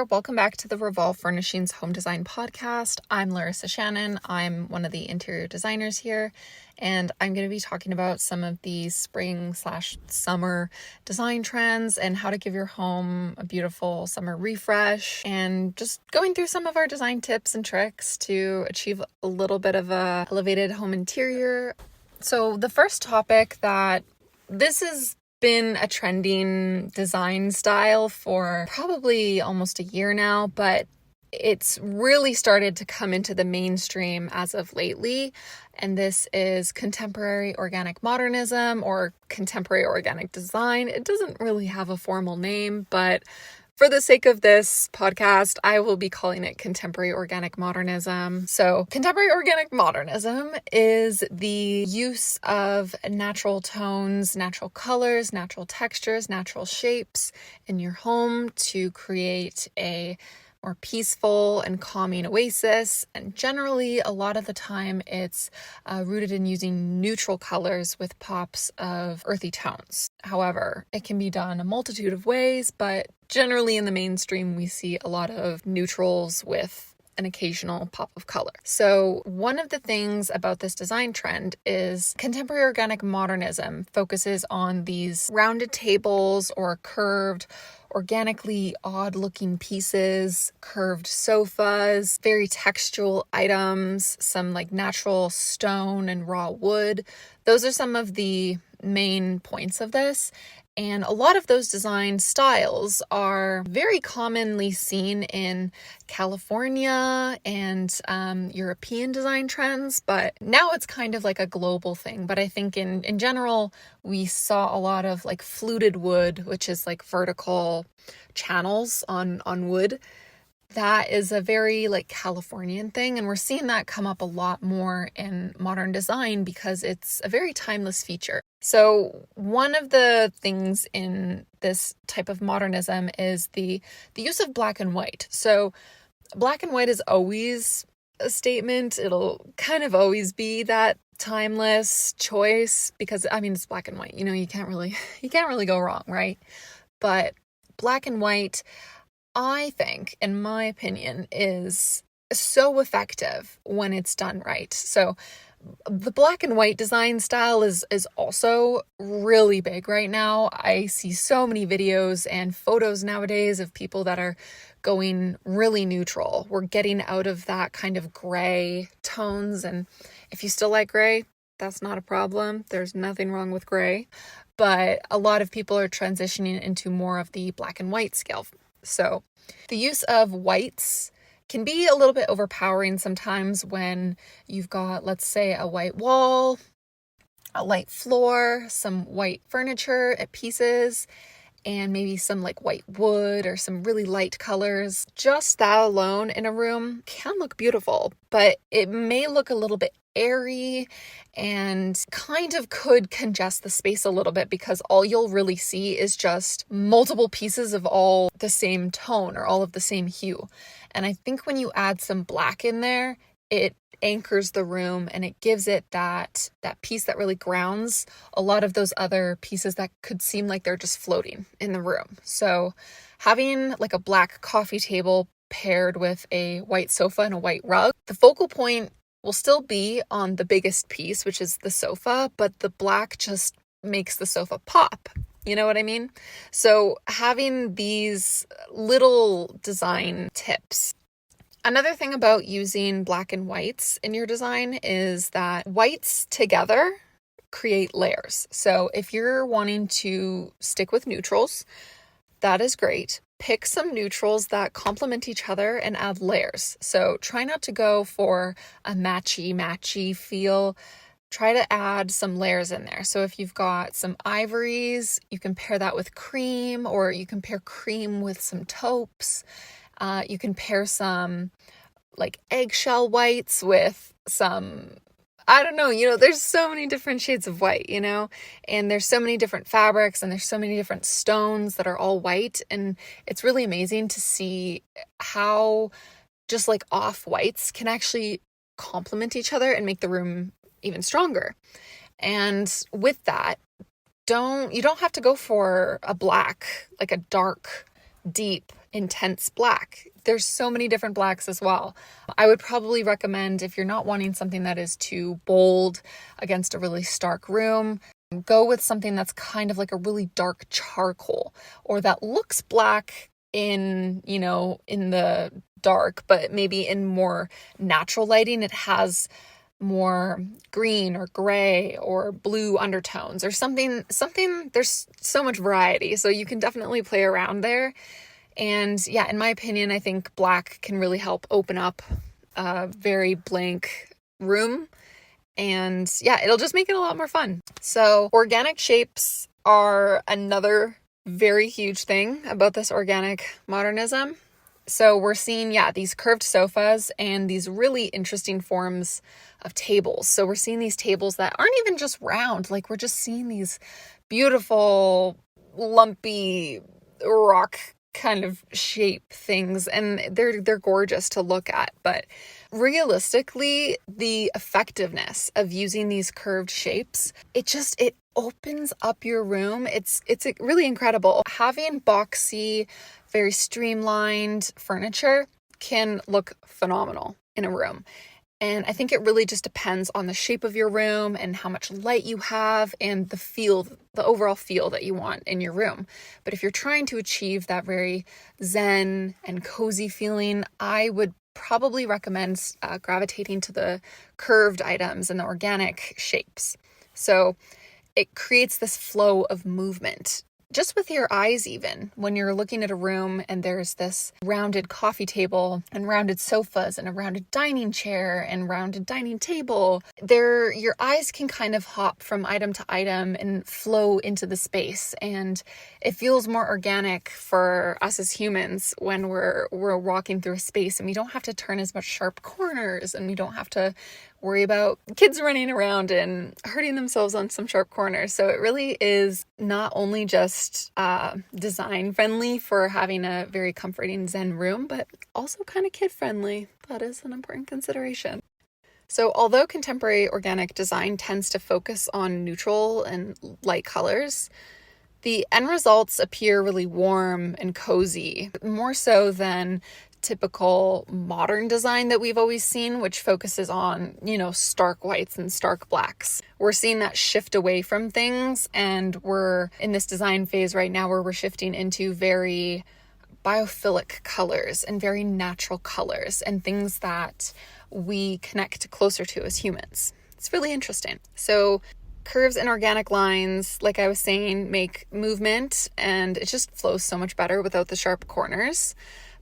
there, welcome back to the Revolve Furnishings Home Design Podcast. I'm Larissa Shannon. I'm one of the interior designers here, and I'm going to be talking about some of the spring/summer design trends and how to give your home a beautiful summer refresh, and just going through some of our design tips and tricks to achieve a little bit of a elevated home interior. So the first topic that this is been a trending design style for probably almost a year now, but it's really started to come into the mainstream as of lately. And this is contemporary organic modernism or contemporary organic design. It doesn't really have a formal name, but for the sake of this podcast, I will be calling it contemporary organic modernism. So contemporary organic modernism is the use of natural tones, natural colors, natural textures, natural shapes in your home to create a more peaceful and calming oasis. And generally, a lot of the time, it's rooted in using neutral colors with pops of earthy tones. However, it can be done a multitude of ways, but generally in the mainstream, we see a lot of neutrals with an occasional pop of color. So one of the things about this design trend is contemporary organic modernism focuses on these rounded tables or curved, organically odd looking pieces, curved sofas, very textual items, some like natural stone and raw wood. Those are some of the main points of this. And a lot of those design styles are very commonly seen in California and European design trends, but now it's kind of like a global thing. But I think in general, we saw a lot of like fluted wood, which is like vertical channels on wood. That is a very like Californian thing, and we're seeing that come up a lot more in modern design because it's a very timeless feature. So one of the things in this type of modernism is the use of black and white. So black and white is always a statement. It'll kind of always be that timeless choice because I mean it's black and white. You can't really go wrong, right? But black and white, I think, in my opinion, is so effective when it's done right. So the black and white design style is also really big right now. I see so many videos and photos nowadays of people that are going really neutral. We're getting out of that kind of gray tones. And if you still like gray, that's not a problem. There's nothing wrong with gray. But a lot of people are transitioning into more of the black and white scale. So the use of whites can be a little bit overpowering sometimes when you've got, let's say, a white wall, a light floor, some white furniture at pieces, and maybe some like white wood or some really light colors. Just that alone in a room can look beautiful, but it may look a little bit airy and kind of could congest the space a little bit because all you'll really see is just multiple pieces of all the same tone or all of the same hue. And I think when you add some black in there, it anchors the room and it gives it that piece that really grounds a lot of those other pieces that could seem like they're just floating in the room. So having like a black coffee table paired with a white sofa and a white rug, the focal point will still be on the biggest piece, which is the sofa, but the black just makes the sofa pop. You know what I mean? So having these little design tips. Another thing about using black and whites in your design is that whites together create layers. So if you're wanting to stick with neutrals, that is great. Pick some neutrals that complement each other and add layers. So try not to go for a matchy feel. Try to add some layers in there. So if you've got some ivories, you can pair that with cream, or you can pair cream with some taupes. You can pair some like eggshell whites with some, I don't know, there's so many different shades of white, and there's so many different fabrics and there's so many different stones that are all white. And it's really amazing to see how just like off whites can actually complement each other and make the room even stronger. And with that, you don't have to go for a black, like a dark, deep intense black. There's so many different blacks as well. I would probably recommend, if you're not wanting something that is too bold against a really stark room, go with something that's kind of like a really dark charcoal, or that looks black in the dark, but maybe in more natural lighting, it has more green or gray or blue undertones or something. There's so much variety, so you can definitely play around there. And yeah, in my opinion, I think black can really help open up a very blank room. And yeah, it'll just make it a lot more fun. So organic shapes are another very huge thing about this organic modernism. So we're seeing, these curved sofas and these really interesting forms of tables. So we're seeing these tables that aren't even just round. Like, we're just seeing these beautiful, lumpy rock kind of shape things, and they're gorgeous to look at. But realistically, the effectiveness of using these curved shapes, it opens up your room. It's really incredible. Having boxy, very streamlined furniture can look phenomenal in a room. And I think it really just depends on the shape of your room and how much light you have and the overall feel that you want in your room. But if you're trying to achieve that very zen and cozy feeling, I would probably recommend gravitating to the curved items and the organic shapes. So it creates this flow of movement. Just with your eyes, even when you're looking at a room and there's this rounded coffee table and rounded sofas and a rounded dining chair and rounded dining table, your eyes can kind of hop from item to item and flow into the space. And it feels more organic for us as humans when we're walking through a space, and we don't have to turn as much sharp corners, and we don't have to worry about kids running around and hurting themselves on some sharp corners. So it really is not only just design friendly for having a very comforting zen room, but also kind of kid friendly. That is an important consideration. So although contemporary organic design tends to focus on neutral and light colors, the end results appear really warm and cozy, more so than typical modern design that we've always seen, which focuses on, stark whites and stark blacks. We're seeing that shift away from things, and we're in this design phase right now where we're shifting into very biophilic colors and very natural colors and things that we connect closer to as humans. It's really interesting. So curves and organic lines, like I was saying, make movement, and it just flows so much better without the sharp corners.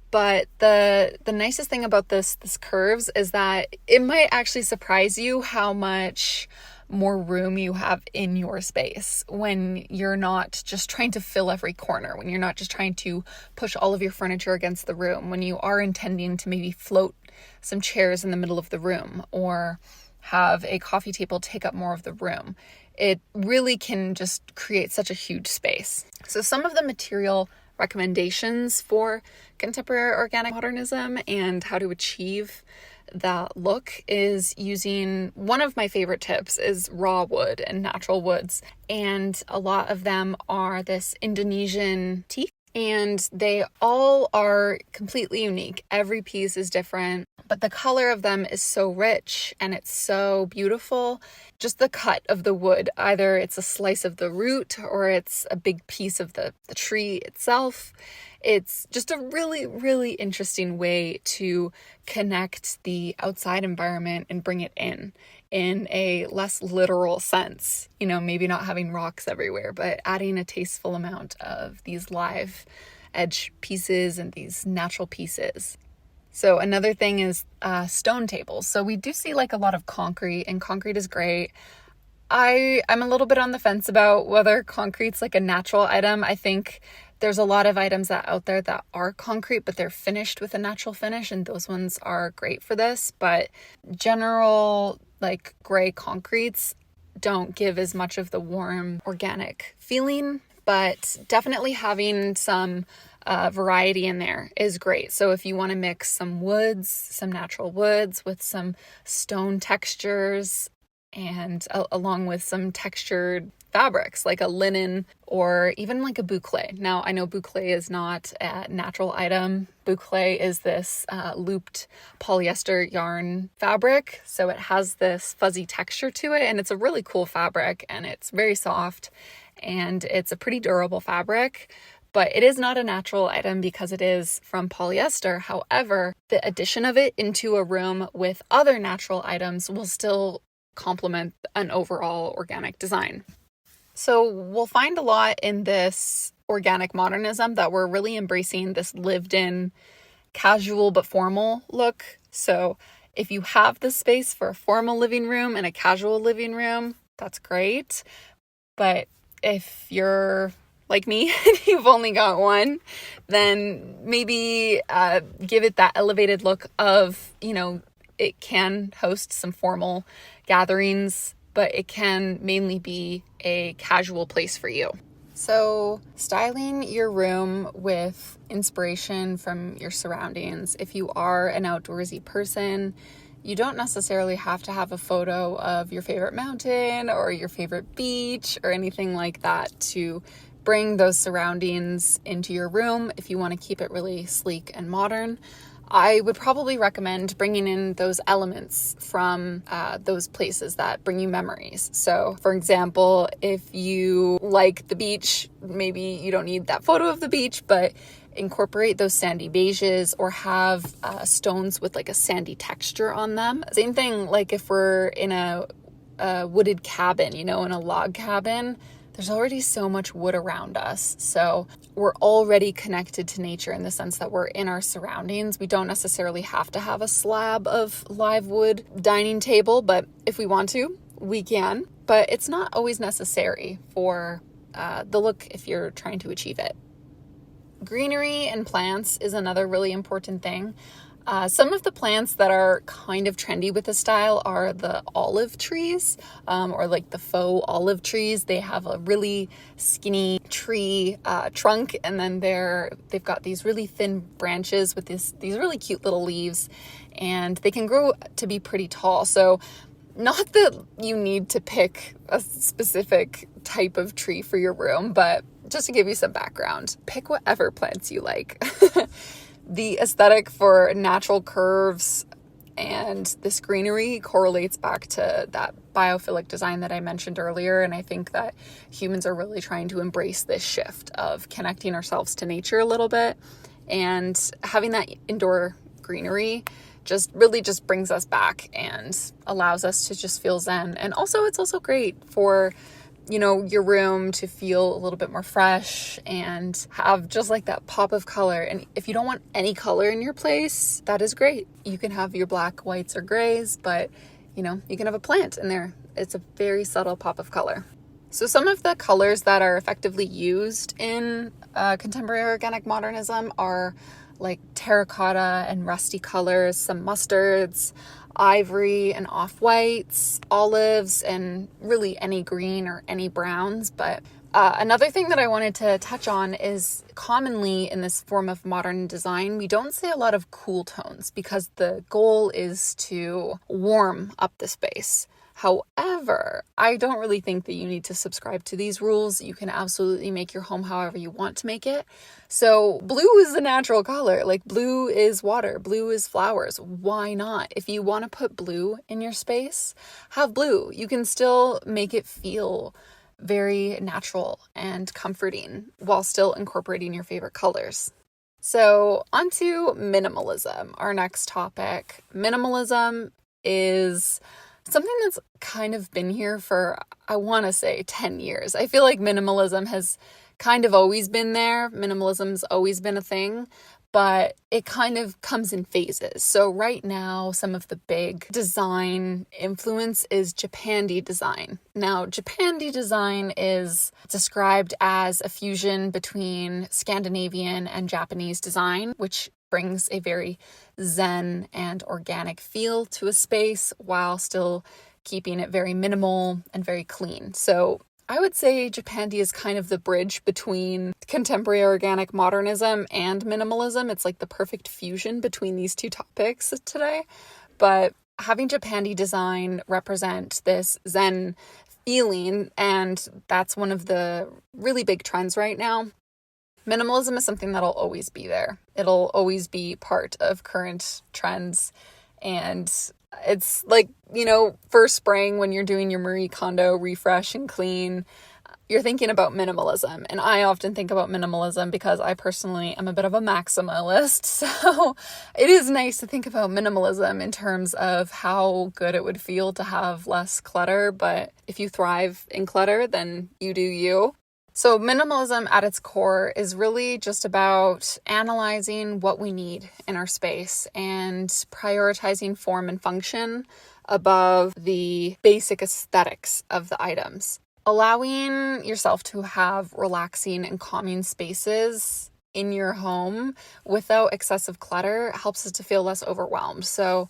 But the nicest thing about this curves is that it might actually surprise you how much more room you have in your space when you're not just trying to fill every corner, when you're not just trying to push all of your furniture against the room, when you are intending to maybe float some chairs in the middle of the room or have a coffee table take up more of the room. It really can just create such a huge space. So some of the material recommendations for contemporary organic modernism and how to achieve that look is using, one of my favorite tips is raw wood and natural woods. And a lot of them are this Indonesian teak, and they all are completely unique. Every piece is different, but the color of them is so rich and it's so beautiful. Just the cut of the wood, either it's a slice of the root or it's a big piece of the tree itself. It's just a really, really interesting way to connect the outside environment and bring it in a less literal sense. Maybe not having rocks everywhere, but adding a tasteful amount of these live edge pieces and these natural pieces. So another thing is stone tables. So we do see like a lot of concrete, and concrete is great. I'm a little bit on the fence about whether concrete's like a natural item. I think there's a lot of items out there that are concrete, but they're finished with a natural finish, and those ones are great for this. But general like gray concretes don't give as much of the warm organic feeling, but definitely having some variety in there is great. So if you want to mix some woods, some natural woods with some stone textures, and along with some textured fabrics, like a linen or even like a boucle. Now, I know boucle is not a natural item. Boucle is this looped polyester yarn fabric. So it has this fuzzy texture to it, and it's a really cool fabric, and it's very soft, and it's a pretty durable fabric. But it is not a natural item because it is from polyester. However, the addition of it into a room with other natural items will still complement an overall organic design. So we'll find a lot in this organic modernism that we're really embracing this lived-in, casual but formal look. So if you have the space for a formal living room and a casual living room, that's great. But if you're like me, you've only got one, then maybe give it that elevated look of, it can host some formal gatherings, but it can mainly be a casual place for you. So styling your room with inspiration from your surroundings. If you are an outdoorsy person, you don't necessarily have to have a photo of your favorite mountain or your favorite beach or anything like that to bring those surroundings into your room. If you want to keep it really sleek and modern, I would probably recommend bringing in those elements from those places that bring you memories. So, for example, if you like the beach, maybe you don't need that photo of the beach, but incorporate those sandy beiges or have stones with like a sandy texture on them. Same thing, like if we're in a wooded cabin, in a log cabin, there's already so much wood around us. So we're already connected to nature in the sense that we're in our surroundings. We don't necessarily have to have a slab of live wood dining table, but if we want to, we can. But it's not always necessary for the look if you're trying to achieve it. Greenery and plants is another really important thing. Some of the plants that are kind of trendy with the style are the olive trees, or like the faux olive trees. They have a really skinny tree trunk, and then they've got these really thin branches with these really cute little leaves, and they can grow to be pretty tall. So not that you need to pick a specific type of tree for your room, but just to give you some background, pick whatever plants you like. The aesthetic for natural curves and this greenery correlates back to that biophilic design that I mentioned earlier. And I think that humans are really trying to embrace this shift of connecting ourselves to nature a little bit, and having that indoor greenery just brings us back and allows us to just feel zen. And also it's also great for your room to feel a little bit more fresh and have just like that pop of color. And if you don't want any color in your place, that is great. You can have your black, whites, or grays, but you can have a plant in there. It's a very subtle pop of color. So some of the colors that are effectively used in contemporary organic modernism are like terracotta and rusty colors, some mustards, ivory and off-whites, olives, and really any green or any browns. But another thing that I wanted to touch on is commonly in this form of modern design, we don't see a lot of cool tones because the goal is to warm up the space. However, I don't really think that you need to subscribe to these rules. You can absolutely make your home however you want to make it. So blue is a natural color. Like blue is water, blue is flowers. Why not? If you want to put blue in your space, have blue. You can still make it feel very natural and comforting while still incorporating your favorite colors. So onto minimalism, our next topic. Minimalism is something that's kind of been here for, I want to say 10 years. I feel like minimalism has kind of always been there. Minimalism's always been a thing, but it kind of comes in phases. So right now, some of the big design influence is Japandi design. Now, Japandi design is described as a fusion between Scandinavian and Japanese design, which brings a very zen and organic feel to a space while still keeping it very minimal and very clean. So I would say Japandi is kind of the bridge between contemporary organic modernism and minimalism. It's like the perfect fusion between these two topics today. But having Japandi design represent this zen feeling, and that's one of the really big trends right now. Minimalism is something that'll always be there. It'll always be part of current trends. And it's like, for spring when you're doing your Marie Kondo refresh and clean, you're thinking about minimalism. And I often think about minimalism because I personally am a bit of a maximalist. So it is nice to think about minimalism in terms of how good it would feel to have less clutter. But if you thrive in clutter, then you do you. So minimalism at its core is really just about analyzing what we need in our space and prioritizing form and function above the basic aesthetics of the items. Allowing yourself to have relaxing and calming spaces in your home without excessive clutter helps us to feel less overwhelmed. So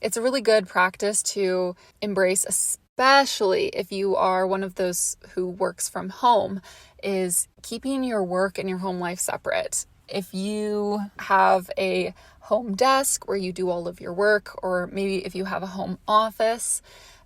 it's a really good practice to embrace, especially if you are one of those who works from home, is keeping your work and your home life separate. If you have a home desk where you do all of your work, or maybe if you have a home office,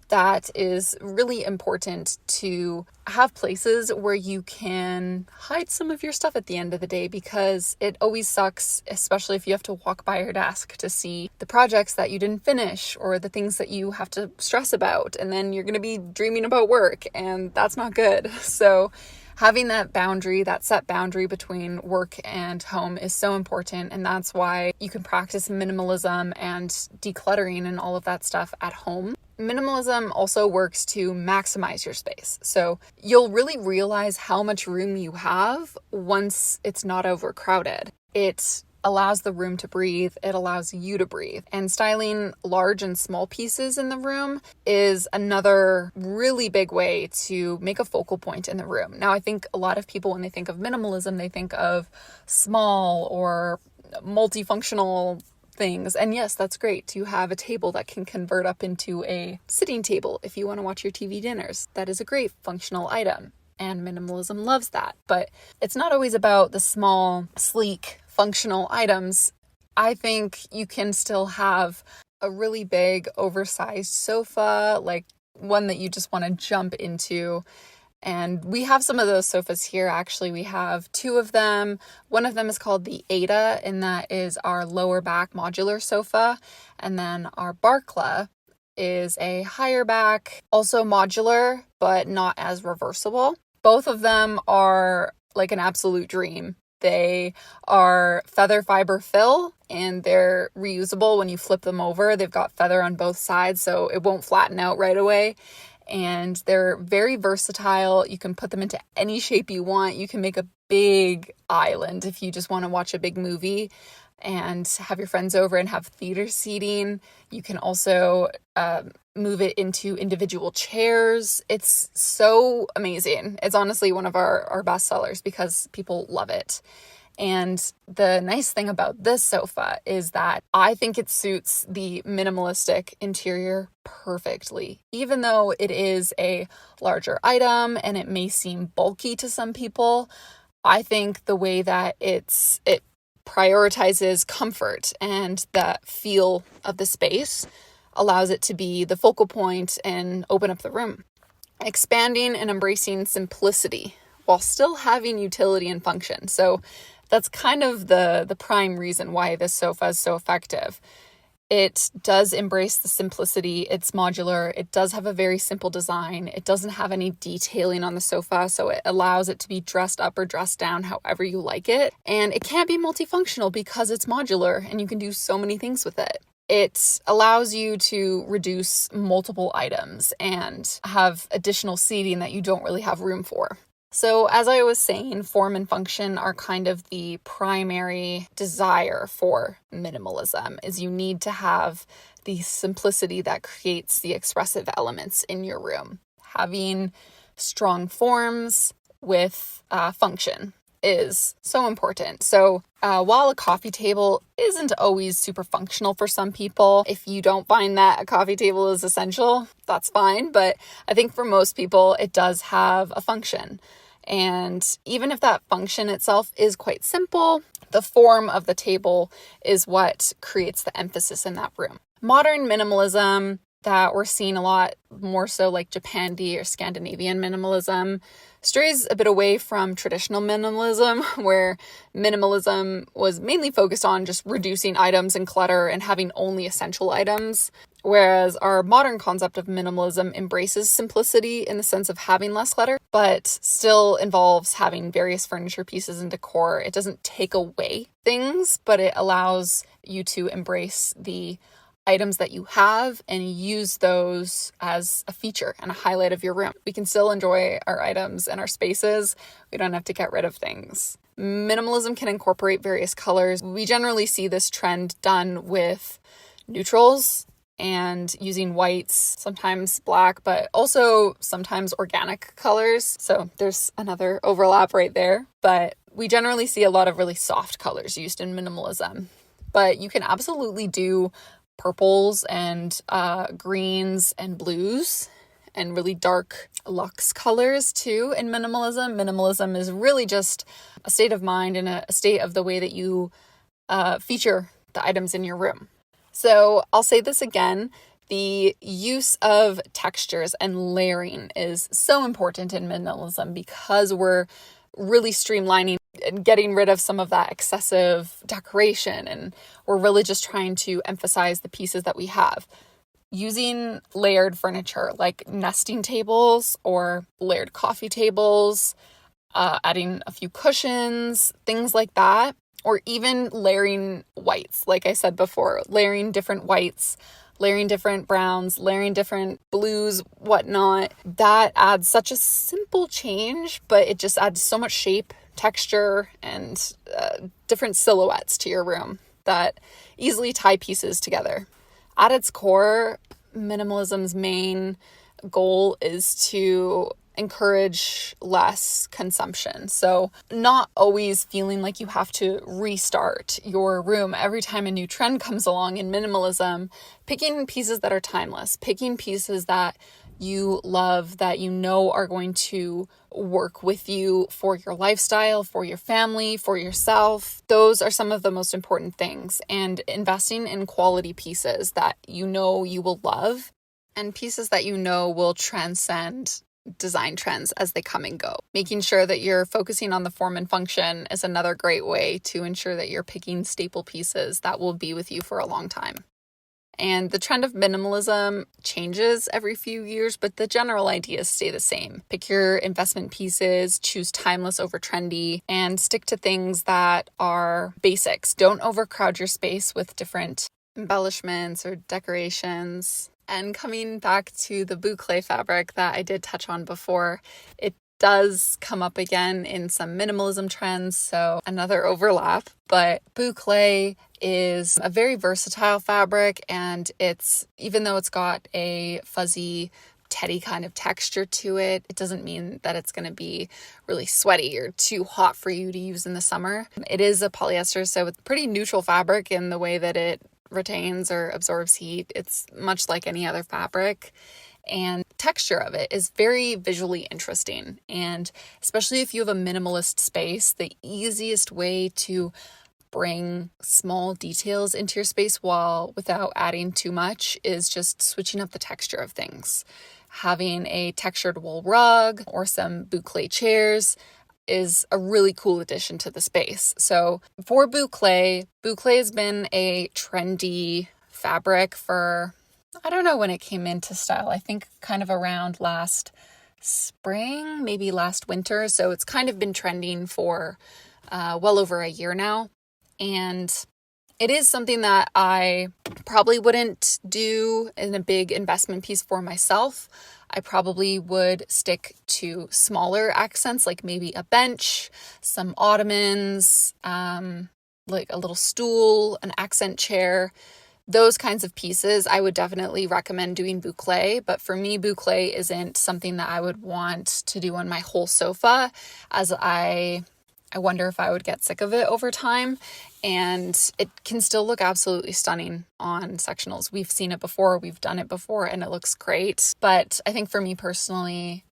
that is really important to have places where you can hide some of your stuff at the end of the day, because it always sucks, especially if you have to walk by your desk to see the projects that you didn't finish or the things that you have to stress about. And then you're going to be dreaming about work, and that's not good. So having that set boundary between work and home is so important. And that's why you can practice minimalism and decluttering and all of that stuff at home. Minimalism also works to maximize your space. So you'll really realize how much room you have once it's not overcrowded. It allows the room to breathe. It allows you to breathe. And styling large and small pieces in the room is another really big way to make a focal point in the room. Now, I think a lot of people, when they think of minimalism, they think of small or multifunctional things. And yes, that's great to have a table that can convert up into a sitting table if you want to watch your TV dinners. That is a great functional item, and minimalism loves that. But it's not always about the small, sleek, functional items. I think you can still have a really big, oversized sofa, like one that you just want to jump into. And we have some of those sofas here. Actually, we have two of them. One of them is called the Ada, and that is our lower back modular sofa. And then our Barkla is a higher back, also modular, but not as reversible. Both of them are like an absolute dream. They are feather fiber fill, and they're reusable when you flip them over. They've got feather on both sides, so it won't flatten out right away. And they're very versatile. You can put them into any shape you want. You can make a big island if you just want to watch a big movie and have your friends over and have theater seating. You can also move it into individual chairs. It's so amazing. It's honestly one of our best sellers because people love it. And the nice thing about this sofa is that I think it suits the minimalistic interior perfectly. Even though it is a larger item and it may seem bulky to some people, I think the way that it prioritizes comfort and the feel of the space allows it to be the focal point and open up the room. Expanding and embracing simplicity while still having utility and function. So that's kind of the prime reason why this sofa is so effective. It does embrace the simplicity. It's modular. It does have a very simple design. It doesn't have any detailing on the sofa, so it allows it to be dressed up or dressed down however you like it. And it can be multifunctional because it's modular and you can do so many things with it. It allows you to reduce multiple items and have additional seating that you don't really have room for. So as I was saying, form and function are kind of the primary desire for minimalism, is you need to have the simplicity that creates the expressive elements in your room. Having strong forms with function is so important. So while a coffee table isn't always super functional for some people, if you don't find that a coffee table is essential, that's fine. But I think for most people, it does have a function. And even if that function itself is quite simple, the form of the table is what creates the emphasis in that room. Modern minimalism that we're seeing a lot more so like Japandi or Scandinavian minimalism strays a bit away from traditional minimalism, where minimalism was mainly focused on just reducing items and clutter and having only essential items. Whereas our modern concept of minimalism embraces simplicity in the sense of having less clutter, but still involves having various furniture pieces and decor. It doesn't take away things, but it allows you to embrace the items that you have and use those as a feature and a highlight of your room. We can still enjoy our items and our spaces. We don't have to get rid of things. Minimalism can incorporate various colors. We generally see this trend done with neutrals and using whites, sometimes black, but also sometimes organic colors. So there's another overlap right there. But we generally see a lot of really soft colors used in minimalism. But you can absolutely do purples and greens and blues and really dark luxe colors too in minimalism. Minimalism is really just a state of mind and a state of the way that you feature the items in your room. So I'll say this again, the use of textures and layering is so important in minimalism because we're really streamlining and getting rid of some of that excessive decoration, and we're really just trying to emphasize the pieces that we have. Using layered furniture like nesting tables or layered coffee tables, adding a few cushions, things like that, or even layering whites. Like I said before, layering different whites, layering different browns, layering different blues, whatnot. That adds such a simple change, but it just adds so much shape, texture, and different silhouettes to your room that easily tie pieces together. At its core, minimalism's main goal is to encourage less consumption. So not always feeling like you have to restart your room every time a new trend comes along in minimalism, picking pieces that are timeless, picking pieces that you love, that you know are going to work with you for your lifestyle, for your family, for yourself. Those are some of the most important things. And investing in quality pieces that you know you will love and pieces that you know will transcend design trends as they come and go. Making sure that you're focusing on the form and function is another great way to ensure that you're picking staple pieces that will be with you for a long time. And the trend of minimalism changes every few years, but the general ideas stay the same. Pick your investment pieces, choose timeless over trendy, and stick to things that are basics. Don't overcrowd your space with different embellishments or decorations. And coming back to the boucle fabric that I did touch on before, it does come up again in some minimalism trends, so another overlap. But boucle is a very versatile fabric, and it's, even though it's got a fuzzy teddy kind of texture to it, it doesn't mean that it's going to be really sweaty or too hot for you to use in the summer. It is a polyester, so it's pretty neutral fabric in the way that it retains or absorbs heat. It's much like any other fabric, and texture of it is very visually interesting. And especially if you have a minimalist space, the easiest way to bring small details into your space without adding too much is just switching up the texture of things. Having a textured wool rug or some boucle chairs is a really cool addition to the space. So for boucle has been a trendy fabric for, I don't know when it came into style. I think kind of around last spring, maybe last winter. So it's kind of been trending for well over a year now. And it is something that I probably wouldn't do in a big investment piece for myself. I probably would stick to smaller accents, like maybe a bench, some ottomans, like a little stool, an accent chair. Those kinds of pieces, I would definitely recommend doing boucle. But for me, boucle isn't something that I would want to do on my whole sofa, as I wonder if I would get sick of it over time. And it can still look absolutely stunning on sectionals. We've seen it before, we've done it before, and it looks great. But I think for me personally,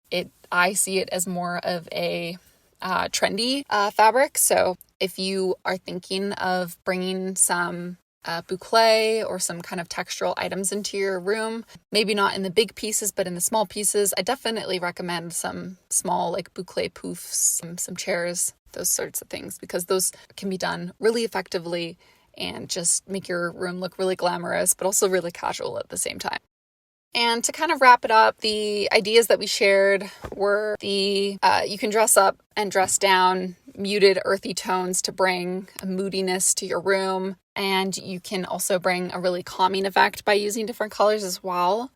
I see it as more of a trendy fabric. So if you are thinking of bringing some boucle or some kind of textural items into your room. Maybe not in the big pieces, but in the small pieces. I definitely recommend some small like boucle poufs, some chairs, those sorts of things, because those can be done really effectively and just make your room look really glamorous, but also really casual at the same time. And to kind of wrap it up, the ideas that we shared were you can dress up and dress down, muted earthy tones to bring a moodiness to your room. And you can also bring a really calming effect by using different colors as well.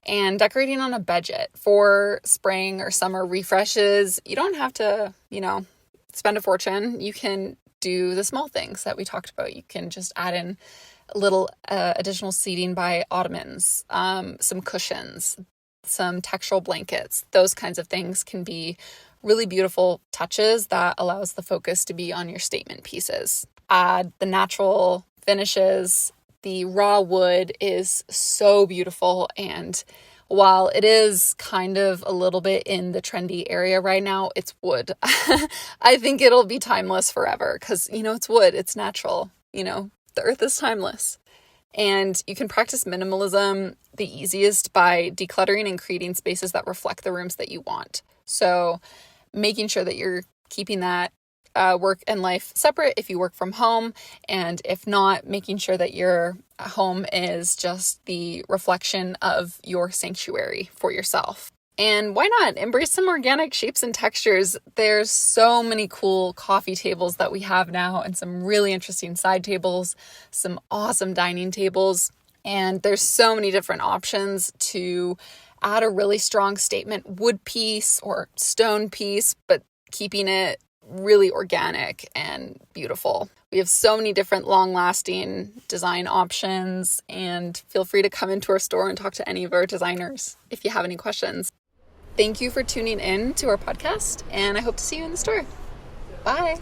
And decorating on a budget for spring or summer refreshes, you don't have to, spend a fortune. You can do the small things that we talked about. You can just add in a little additional seating by ottomans, some cushions, some textural blankets. Those kinds of things can be really beautiful touches that allows the focus to be on your statement pieces. Add the natural finishes. The raw wood is so beautiful, and while it is kind of a little bit in the trendy area right now, it's wood. I think it'll be timeless forever because, it's wood, it's natural, the earth is timeless. And you can practice minimalism the easiest by decluttering and creating spaces that reflect the rooms that you want. So making sure that you're keeping that work and life separate if you work from home, and if not, making sure that your home is just the reflection of your sanctuary for yourself. And why not embrace some organic shapes and textures? There's so many cool coffee tables that we have now, and some really interesting side tables, some awesome dining tables, and there's so many different options to add a really strong statement wood piece or stone piece, but keeping it really organic and beautiful. We have so many different long-lasting design options, and feel free to come into our store and talk to any of our designers if you have any questions. Thank you for tuning in to our podcast, and I hope to see you in the store. Bye.